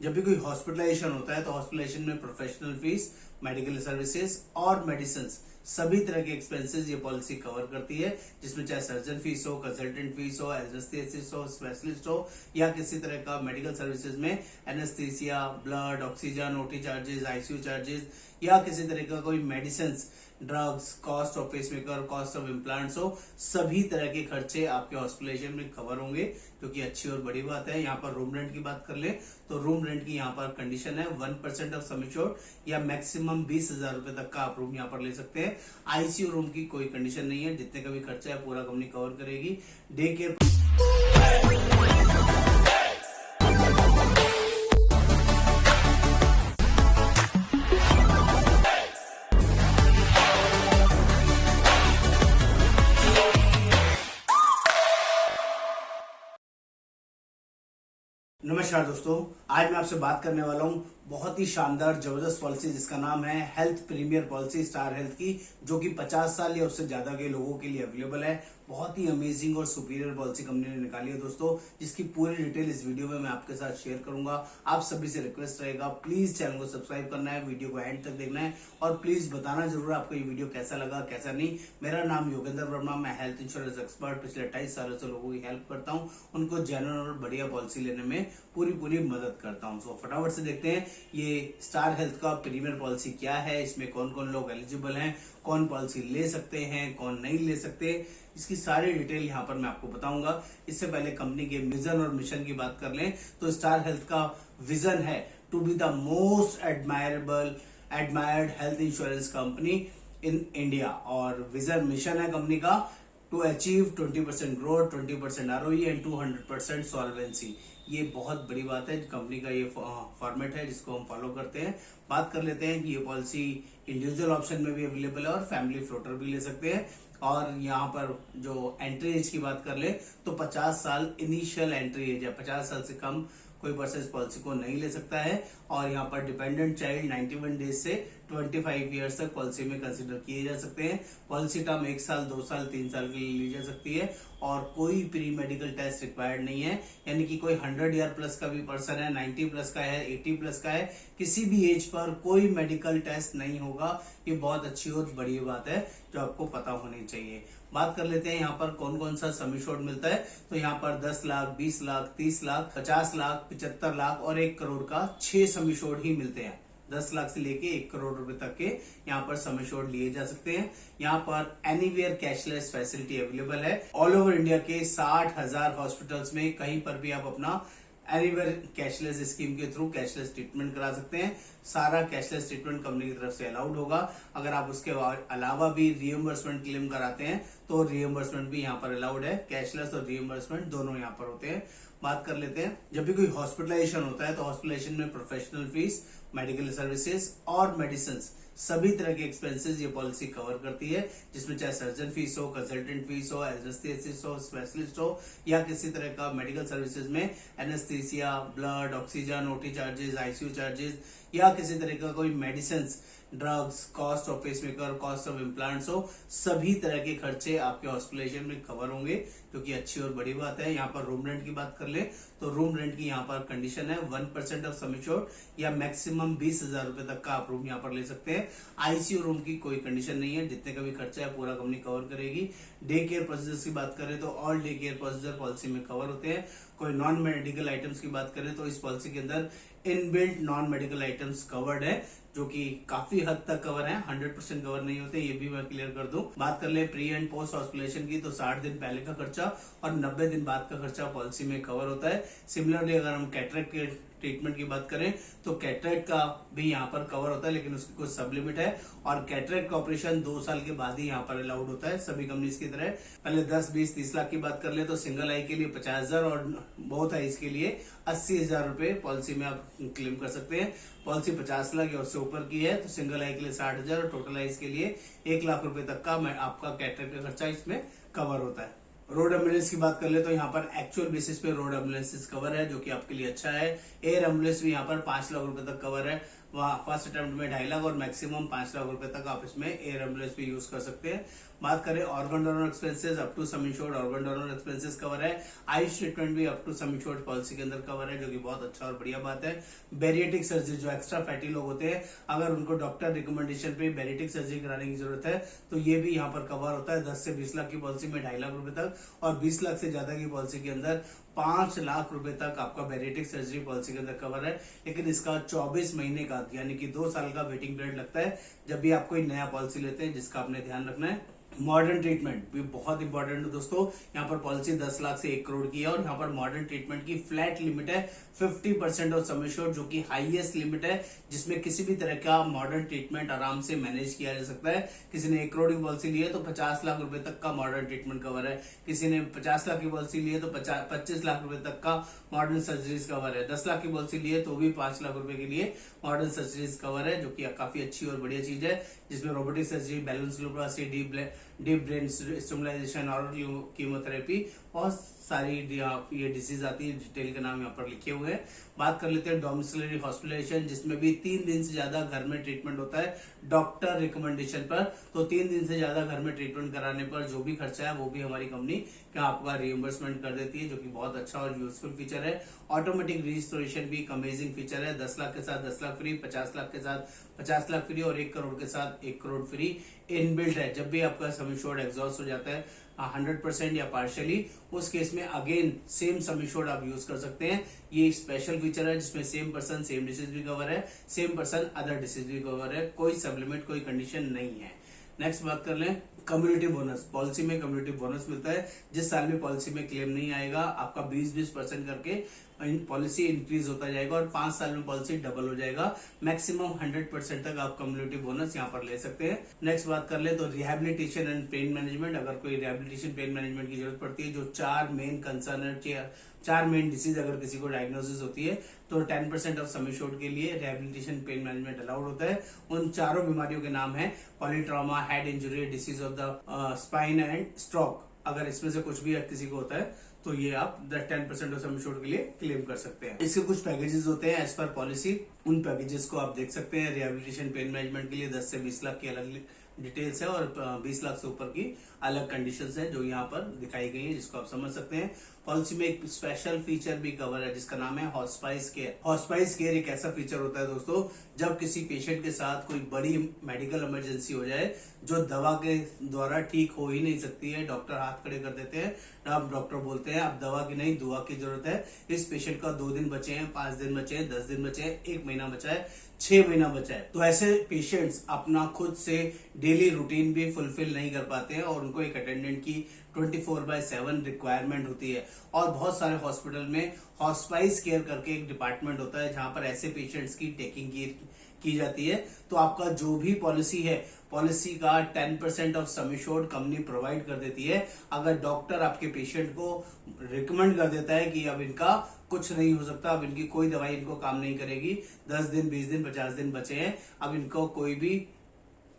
जब भी कोई हॉस्पिटलाइजेशन होता है तो हॉस्पिटलाइजेशन में प्रोफेशनल फीस, मेडिकल सर्विसेज और मेडिसिन सभी तरह के एक्सपेंसेस ये पॉलिसी कवर करती है, जिसमें चाहे सर्जन फीस हो, कंसल्टेंट फीस हो, एनेस्थेसिस्ट हो, स्पेशलिस्ट हो या किसी तरह का मेडिकल सर्विसेज में anaesthesia, blood, oxygen, OT charges, ICU charges या किसी तरह का कोई medicine, drugs, cost of pacemaker, cost of implants हो, सभी तरह के खर्चे आपके हॉस्पिटलाइजेशन में कवर होंगे, जो कि अच्छी और बड़ी बात है। यहाँ पर रूम रेंट की बात कर ले तो रूम रेंट की यहाँ पर कंडीशन है 1% ऑफ सम एश्योर्ड या मैक्सिमम 20,000 रुपए तक का आप रूम यहाँ पर ले सकते हैं। आईसीयू रूम की कोई कंडीशन नहीं है, जितने का भी खर्चा है पूरा कंपनी कवर करेगी। डे केयर नमस्कार दोस्तों, आज मैं आपसे बात करने वाला हूं बहुत ही शानदार जबरदस्त पॉलिसी जिसका नाम है health premier policy Star Health की, जो कि 50 साल या उससे ज्यादा के लोगों के लिए अवेलेबल है। बहुत ही अमेजिंग और सुपीरियर पॉलिसी कंपनी ने निकाली है दोस्तों, जिसकी पूरी डिटेल इस वीडियो में मैं आपके साथ शेयर करूंगा। आप सभी से रिक्वेस्ट रहेगा, प्लीज चैनल को सब्सक्राइब करना है, वीडियो को एंड तक देखना है और प्लीज बताना जरूर आपको ये वीडियो कैसा लगा कैसा नहीं। मेरा नाम योगेंद्र वर्मा, मैं हेल्थ इंश्योरेंस एक्सपर्ट, पिछले 28 सालों से लोगों की हेल्प करता हूँ, उनको जेन्युइन और बढ़िया पॉलिसी लेने में पूरी मदद करता हूँ। सो फटाफट से देखते हैं ये स्टार हेल्थ का प्रीमियर पॉलिसी क्या है, इसमें कौन कौन लोग एलिजिबल हैं, कौन पॉलिसी ले सकते हैं, कौन नहीं ले सकते, इसकी सारी डिटेल यहाँ पर मैं आपको बताऊंगा। इससे पहले कंपनी के विजन और मिशन की बात कर लें तो स्टार हेल्थ का विजन है to be the most admired health insurance company in India, और विजन मिशन है कंपनी का to achieve 20% growth, 20% ROE and 200% solvency. ये बहुत बड़ी बात है, कंपनी का ये फॉर्मेट है जिसको हम फॉलो करते हैं। बात कर लेते हैं कि ये पॉलिसी इंडिविजुअल ऑप्शन में भी अवेलेबल है और फैमिली फ्लोटर भी ले सकते हैं। और यहाँ पर जो एंट्री एज की बात कर ले तो 50 साल इनिशियल एंट्री एज है, 50 साल से कम कोई पर्सन इस पॉलिसी को नहीं ले सकता है। और यहाँ पर डिपेंडेंट चाइल्ड 91 डेज से 25 ईयर्स तक पॉलिसी में कंसीडर किए जा सकते हैं। पॉलिसी टर्म 1 साल, 2 साल, 3 साल के लिए ली जा सकती है और कोई प्री मेडिकल टेस्ट रिक्वायर्ड नहीं है, यानी कि कोई 100 ईयर प्लस का भी पर्सन है, 90 प्लस का है, 80 प्लस का है, किसी भी एज पर कोई मेडिकल टेस्ट नहीं होगा। ये बहुत अच्छी और बड़ी बात है जो आपको पता होनी चाहिए। बात कर लेते हैं यहाँ पर कौन कौन सा सम एश्योर्ड मिलता है। तो यहाँ पर 10 लाख, 20 लाख, 30 लाख, 50 लाख, 75 लाख और 1 करोड़ का 6 सम एश्योर्ड ही मिलते हैं। 10 लाख से लेके 1 करोड़ रुपए तक के यहाँ पर सम एश्योर्ड लिए जा सकते हैं। यहाँ पर एनीवेयर कैशलेस फैसिलिटी अवेलेबल है। ऑल ओवर इंडिया के 60,000 हॉस्पिटल्स में कहीं पर भी आप अपना एनीवेयर कैशलेस स्कीम के थ्रू कैशलेस ट्रीटमेंट करा सकते हैं। सारा कैशलेस ट्रीटमेंट कंपनी की तरफ से अलाउड होगा। अगर आप उसके अलावा भी रियम्बर्समेंट क्लेम कराते हैं तो रियम्बर्समेंट भी यहाँ पर अलाउड है। कैशलेस और रियम्बर्समेंट दोनों यहाँ पर होते हैं। बात कर लेते हैं, जब भी कोई हॉस्पिटलाइजेशन होता है तो हॉस्पिटलाइजेशन में प्रोफेशनल फीस, मेडिकल सर्विसेज और मेडिसिन सभी तरह के एक्सपेंसेस ये पॉलिसी कवर करती है, जिसमें चाहे सर्जन फीस हो, कंसल्टेंट फीस हो, एनेस्थेसिस्ट हो, स्पेशलिस्ट हो या किसी तरह का मेडिकल सर्विसेज में anaesthesia, blood, oxygen, OT charges, ICU charges या किसी तरह का कोई medicine, drugs, cost of pacemaker, cost of implants हो, सभी तरह के खर्चे आपके हॉस्पिटलाइजेशन में कवर होंगे, जो कि अच्छी और बड़ी बात है। यहाँ पर रूम रेंट की बात कर ले तो रूम रेंट की यहाँ पर कंडीशन है 1% ऑफ सम एश्योर्ड या मैक्सिमम 20,000 रुपए तक का आप रूम यहाँ पर ले सकते हैं। आईसीयू रूम की कोई कंडीशन नहीं है, जितने का भी खर्चा है पूरा कंपनी कवर करेगी। डे केयर प्रोसीजर्स की बात करें तो all day care procedure policy में कवर होते हैं। कोई नॉन मेडिकल आइटम्स की बात करें तो इस पॉलिसी के अंदर inbuilt non medical items covered है, जो कि काफी हद तक कवर है, 100% कवर नहीं होते, ये भी मैं क्लियर कर दूं। बात कर ले प्री एंड पोस्ट हॉस्पिटलाइजेशन की तो 60 दिन पहले का खर्चा और 90 दिन बाद का खर्चा पॉलिसी में कवर होता है। सिमिलरली अगर हम कैटरेक्ट के ट्रीटमेंट की बात करें तो कैटरेक्ट का भी यहाँ पर कवर होता है, लेकिन उसकी कुछ सब लिमिट है और कैटरेक्ट का ऑपरेशन 2 साल के बाद ही यहाँ पर अलाउड होता है सभी कंपनीज की तरह। पहले 10, 20, 30 लाख की बात कर ले तो सिंगल आई के लिए 50,000 और बोथ आईज के लिए 80,000 रुपए पॉलिसी में आप क्लेम कर सकते हैं। पॉलिसी 50 लाख या उससे ऊपर की है तो सिंगल आई के लिए 60,000 और टोटल आईज के लिए 1 लाख रुपए तक का आपका कैटरेक्ट का खर्चा इसमें कवर होता है। रोड एम्बुलेंस की बात कर ले तो यहाँ पर एक्चुअल बेसिस पे रोड एम्बुलेंस कवर है, जो कि आपके लिए अच्छा है। एयर एम्बुलेंस भी यहाँ पर 5 लाख रुपए तक कवर है। वहाँ फर्स्ट अटेम्प्ट में 2.5 लाख और मैक्सिमम 5 लाख रुपए तक आप इसमें एयर एम्बुलेंस भी यूज कर सकते हैं। बात करें organ donor expenses, up to sum insured organ donor expenses cover है। आयुष ट्रीटमेंट भी up to sum insured policy के अंदर कवर है, जो कि बहुत अच्छा और बढ़िया बात है। बेरिएटिक सर्जरी, जो एक्स्ट्रा फैटी लोग होते हैं, अगर उनको डॉक्टर रिकमेंडेशन पे बेरिएटिक सर्जरी कराने की जरूरत है तो ये भी यहाँ पर कवर होता है। 10 से 20 लाख की पॉलिसी में 2.5 लाख रुपए तक, और 20 लाख से ज्यादा की पॉलिसी के अंदर 5 लाख रुपए तक आपका बेरिएटिक सर्जरी पॉलिसी के अंदर कवर है। लेकिन इसका 24 महीने का यानी कि 2 साल का वेटिंग पीरियड लगता है जब भी आप कोई नया पॉलिसी लेते हैं, जिसका आपने ध्यान रखना है। मॉडर्न ट्रीटमेंट भी बहुत इंपॉर्टेंट है दोस्तों। यहाँ पर पॉलिसी 10 लाख से 1 करोड़ की है, और यहाँ पर मॉडर्न ट्रीटमेंट की फ्लैट लिमिट है 50% ऑफ सम एश्योर्ड, जो कि हाईएस्ट लिमिट है, जिसमें किसी भी तरह का मॉडर्न ट्रीटमेंट आराम से मैनेज किया जा सकता है। किसी ने 1 करोड़ की पॉलिसी ली है तो 50 लाख रुपए तक का मॉडर्न ट्रीटमेंट कवर है। किसी ने 50 लाख की पॉलिसी ली है तो 25 लाख रुपए तक का मॉडर्न सर्जरीज कवर है। 10 लाख की पॉलिसी ली है तो भी 5 लाख रुपए के लिए मॉडर्न सर्जरीज कवर है, जो कि काफी अच्छी और बढ़िया चीज है, जिसमें robotic surgery, balance deep brain stimulation और कीमोथेरेपी, बहुत सारी ये डिसीज आती है, डिटेल के नाम यहाँ पर लिखे हुए हैं। बात कर लेते हैं डोमिसिलरी हॉस्पिटलाइजेशन, जिसमें भी 3 दिन से ज्यादा घर में ट्रीटमेंट होता है डॉक्टर रिकमेंडेशन पर। तो 3 दिन से ज्यादा घर में ट्रीटमेंट कराने पर जो भी खर्चा है वो भी हमारी कंपनी क्या आपका रिइंबर्समेंट कर देती है, जो कि बहुत अच्छा और यूजफुल फीचर है। ऑटोमेटिक रिस्टोरेशन भी एक अमेजिंग फीचर है। 10 लाख के साथ 10 लाख फ्री, 50 लाख के साथ 50 लाख फ्री, और 1 करोड़ के साथ 1 करोड़ फ्री इनबिल्ट है। जब भी आपका सम एश्योर्ड एग्जॉस्ट हो जाता है 100% या पार्शियली, उस केस में अगेन सेम सम एश्योर्ड आप यूज कर सकते हैं। ये स्पेशल फीचर है जिसमें सेम पर्सन सेम डिसीज भी कवर है, सेम पर्सन अदर डिसीज भी कवर है, कोई सप्लीमेंट कोई कंडीशन नहीं है। नेक्स्ट बात कर लें कम्युनिटी बोनस। पॉलिसी में कम्युनिटी बोनस मिलता है। जिस साल में पॉलिसी में क्लेम नहीं आएगा, आपका 20% करके पॉलिसी इंक्रीज होता जाएगा, और 5 साल में पॉलिसी डबल हो जाएगा। मैक्सिमम 100% तक आप कम्युनिटी बोनस यहाँ पर ले सकते हैं। नेक्स्ट बात कर ले तो रिहैबिलिटेशन एंड पेन मैनेजमेंट। अगर कोई रिहैबिलिटेशन पेन मैनेजमेंट की जरूरत पड़ती है, जो 4 मेन कंसर्न है, 4 मेन डिसीज अगर किसी को डायग्नोसिस होती है, तो 10% ऑफ सम एश्योर्ड के लिए रिहैबिलिटेशन पेन मैनेजमेंट अलाउड होता है। उन चारों बीमारियों के नाम है polytrauma, head injury, disease of the spine and stroke. अगर इसमें से कुछ भी किसी को होता है तो ये आप 10% ऑफ सम एश्योर्ड के लिए क्लेम कर सकते हैं। इसके कुछ पैकेजेस होते हैं एज पर पॉलिसी, उन पैकेजेस को आप देख सकते हैं। रिहैबिलिटेशन पेन मैनेजमेंट के लिए 10 से 20 लाख की अलग डिटेल्स है, और 20 लाख से ऊपर की अलग कंडीशंस है जो यहाँ पर दिखाई गई है, जिसको आप समझ सकते हैं। पॉलिसी में एक स्पेशल फीचर भी कवर है जिसका नाम है हॉस्पाइस केयर। हॉस्पाइस केयर एक ऐसा फीचर होता है दोस्तों, जब किसी पेशेंट के साथ कोई बड़ी मेडिकल इमरजेंसी हो जाए जो दवा के द्वारा ठीक हो ही नहीं सकती है, डॉक्टर हाथ खड़े कर देते हैं, अब डॉक्टर बोलते हैं अब दवा की नहीं दुआ की जरूरत है। इस पेशेंट का 2 दिन बचे हैं, 5 दिन बचे हैं, 10 दिन बचे हैं, 1 महीना बचा है, 6 महीना बचा है। तो ऐसे पेशेंट्स अपना खुद से डेली रूटीन भी फुलफिल नहीं कर पाते हैं, और उनको एक अटेंडेंट की 24/7 रिक्वायरमेंट होती है। और बहुत सारे हॉस्पिटल में हॉस्पाइस केयर करके एक डिपार्टमेंट होता है जहां पर ऐसे पेशेंट्स की टेकिंग की जाती है। तो आपका जो भी पॉलिसी है, पॉलिसी का 10% of sum assured company provide कर देती है। अगर डॉक्टर आपके पेशेंट को रिकमेंड कर देता है कि अब इनका कुछ नहीं हो सकता, अब इनकी कोई दवाई इनको काम नहीं करेगी, 10 दिन 20 दिन 50 दिन बचे हैं, अब इनको कोई भी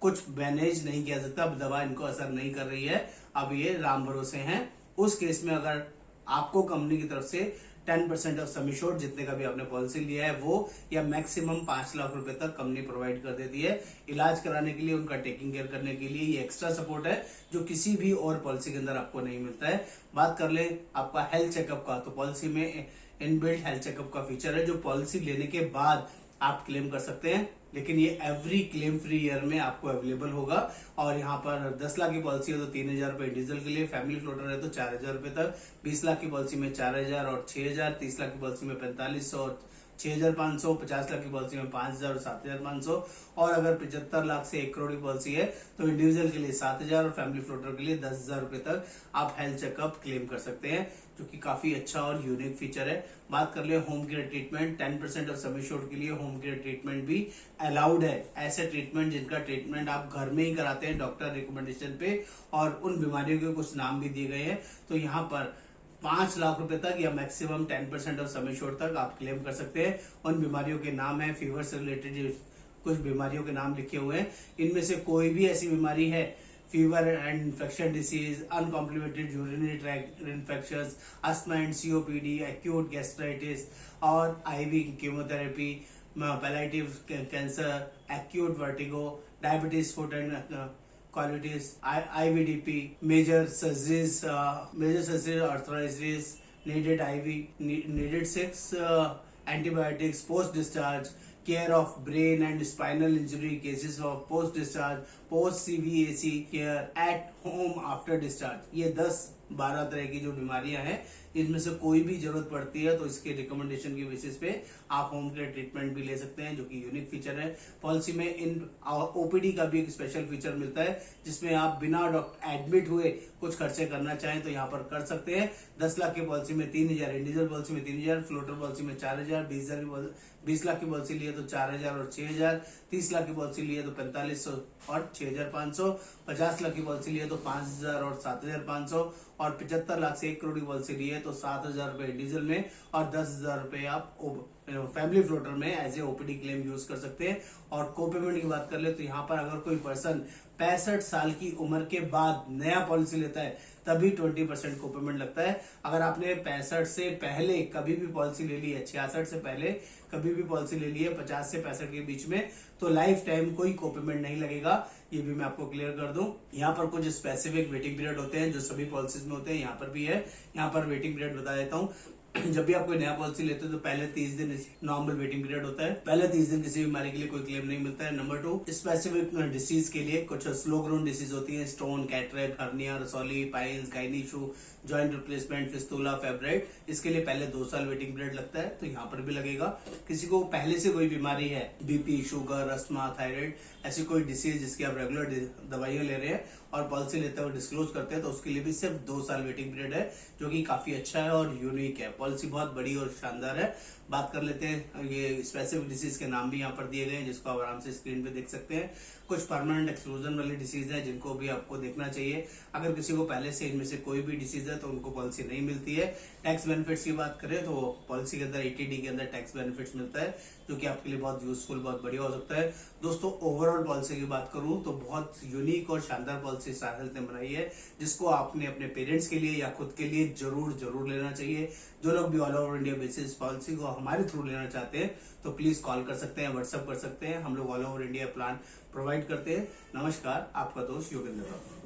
कुछ मैनेज नहीं किया सकता, अब दवा इनको असर नहीं कर रही है, अब ये राम भरोसे हैं, उस केस में अगर आपको कंपनी की तरफ से 10% ऑफ सम एश्योर्ड जितने का भी आपने पॉलिसी लिया है वो, या मैक्सिमम 5 लाख रुपए तक कंपनी प्रोवाइड कर देती है। इलाज कराने के लिए, उनका टेकिंग केयर करने के लिए ये एक्स्ट्रा सपोर्ट है जो किसी भी और पॉलिसी के अंदर आपको नहीं मिलता है। बात कर ले आपका हेल्थ चेकअप का, तो पॉलिसी में इनबिल्ट हेल्थ चेकअप का फीचर है जो पॉलिसी लेने के बाद आप क्लेम कर सकते हैं, लेकिन ये एवरी क्लेम फ्री ईयर में आपको अवेलेबल होगा। और यहाँ पर 10 लाख की पॉलिसी है तो 3,000 रुपए इंडिविजुअल के लिए, फैमिली फ्लोटर है तो 4,000 रुपए तक, 20 लाख की पॉलिसी में 4,000 और 6,000, 30 लाख की पॉलिसी में 4500 और 6,500, 50 लाख की पॉलिसी में 5,000 और 7,500, और अगर 75 लाख से 1 करोड़ की पॉलिसी है तो इंडिविजुअल के लिए 7,000 और फैमिली फ्लोटर के लिए 10,000 रुपए तक आप हेल्थ चेकअप क्लेम कर सकते हैं, जो कि काफी अच्छा और यूनिक फीचर है। बात कर ले home care treatment, 10% of sum assured के लिए होम केयर ट्रीटमेंट भी अलाउड है। ऐसे ट्रीटमेंट जिनका ट्रीटमेंट आप घर में ही कराते हैं डॉक्टर रिकमेंडेशन पे, और उन बीमारियों के कुछ नाम भी दिए गए हैं, तो यहाँ पर 5 लाख रुपए तक या मैक्सिमम 10% ऑफ सम एश्योर्ड तक आप क्लेम कर सकते हैं। उन बीमारियों के नाम है, फीवर से रिलेटेड कुछ बीमारियों के नाम लिखे हुए हैं, इनमें से कोई भी ऐसी बीमारी है, fever and infection disease, uncomplicated urinary tract infections, asthma and COPD, acute gastritis और IV chemotherapy, palliative cancer, acute vertigo, diabetes, foot and qualities, IVDP, major surgeries, arthritis, needed IV, needed 6 antibiotics, post-discharge, care of brain and spinal injury, cases of post-discharge, post-CVAC care, at home after discharge. ये 10-12 तरह की जो बीमारियां हैं, इनमें से कोई भी जरूरत पड़ती है तो इसके रिकमेंडेशन की बेसिस पे आप होम केयर ट्रीटमेंट भी ले सकते हैं, जो कि यूनिक फीचर है पॉलिसी में। इन OPD का भी एक स्पेशल फीचर मिलता है जिसमें आप बिना डॉक्टर एडमिट हुए कुछ खर्चे करना चाहें तो यहाँ पर कर सकते हैं। 10 लाख की पॉलिसी में 3,000, इंडिविजुअल पॉलिसी में 3,000, फ्लोटर पॉलिसी में 4,000, 20 लाख की पॉलिसी लिए तो 4,000 और 6,000, 30 लाख की पॉलिसी लिए तो 4,500 और 6,500, 50 लाख की पॉलिसी लिए तो 5,000 और 7,500, और 75 लाख से 1 करोड़ की पॉलिसी लिए तो 7,000 रुपए डीजल में और 10,000 रुपए आप फैमिली फ्लोटर में as a OPD claim use कर सकते हैं। और कोपेमेंट की बात कर ले तो यहाँ पर अगर कोई पर्सन 65 साल की उम्र के बाद नया पॉलिसी लेता है तभी 20% कोपेमेंट लगता है। अगर आपने 65 से पहले कभी भी पॉलिसी ले ली है, 66 से पहले कभी भी पॉलिसी ले ली है, 50 से 65 के बीच में, तो लाइफ टाइम कोई कोपेमेंट नहीं लगेगा। ये भी मैं आपको क्लियर कर दूं। यहाँ पर कुछ स्पेसिफिक वेटिंग पीरियड होते हैं जो सभी पॉलिसीज में होते हैं, यहाँ पर भी है। यहाँ पर वेटिंग पीरियड बता देता हूँ। जब भी आप कोई नया पॉलिसी लेते हो तो पहले 30 दिन नॉर्मल वेटिंग पीरियड होता है। पहले 30 दिन किसी बीमारी के लिए कोई क्लेम नहीं मिलता है। नंबर 2, स्पेसिफिक डिसीज के लिए कुछ स्लो ग्रोन डिसीज होती है, स्टोन, कैटरेक्ट, हर्निया, रसौली, piles, gynae issue, joint replacement, fistula, fibroid, इसके लिए पहले 2 साल वेटिंग पीरियड लगता है, तो यहाँ पर भी लगेगा। किसी को पहले से कोई बीमारी है, BP, शुगर, अस्थमा, थायराइड, ऐसी कोई डिसीज जिसकी आप रेगुलर दवाइयां ले रहे हैं और पॉलिसी लेते हुए डिस्क्लोज करते हैं, तो उसके लिए भी सिर्फ 2 साल वेटिंग पीरियड है, जो कि काफी अच्छा है और यूनिक है। पॉलिसी बहुत बड़ी और शानदार है। बात कर लेते हैं, ये स्पेसिफिक डिसीज के नाम भी यहाँ पर दिए गए हैं जिसको आप आराम से स्क्रीन पे देख सकते हैं। कुछ परमानेंट एक्सक्लूजन वाली डिसीज है जिनको भी आपको देखना चाहिए। अगर किसी को पहले से इनमें से कोई भी डिसीज है तो उनको पॉलिसी नहीं मिलती है। टैक्स बेनिफिट्स की बात करें तो पॉलिसी के अंदर 80D के अंदर टैक्स बेनिफिट्स मिलता है, जो कि आपके लिए बहुत यूजफुल, बहुत बढ़िया हो सकता है। दोस्तों, ओवरऑल पॉलिसी की बात करूं तो बहुत यूनिक और शानदार पॉलिसी स्टार हेल्थ ने बनाई है, जिसको आपने अपने पेरेंट्स के लिए या खुद के लिए जरूर लेना चाहिए। जो लोग भी all over India basis policy को हमारे थ्रू लेना चाहते हैं तो प्लीज कॉल कर सकते हैं, व्हाट्सएप कर सकते हैं। हम लोग all over India plan provide करते हैं। नमस्कार, आपका दोस्त योगेंद्र।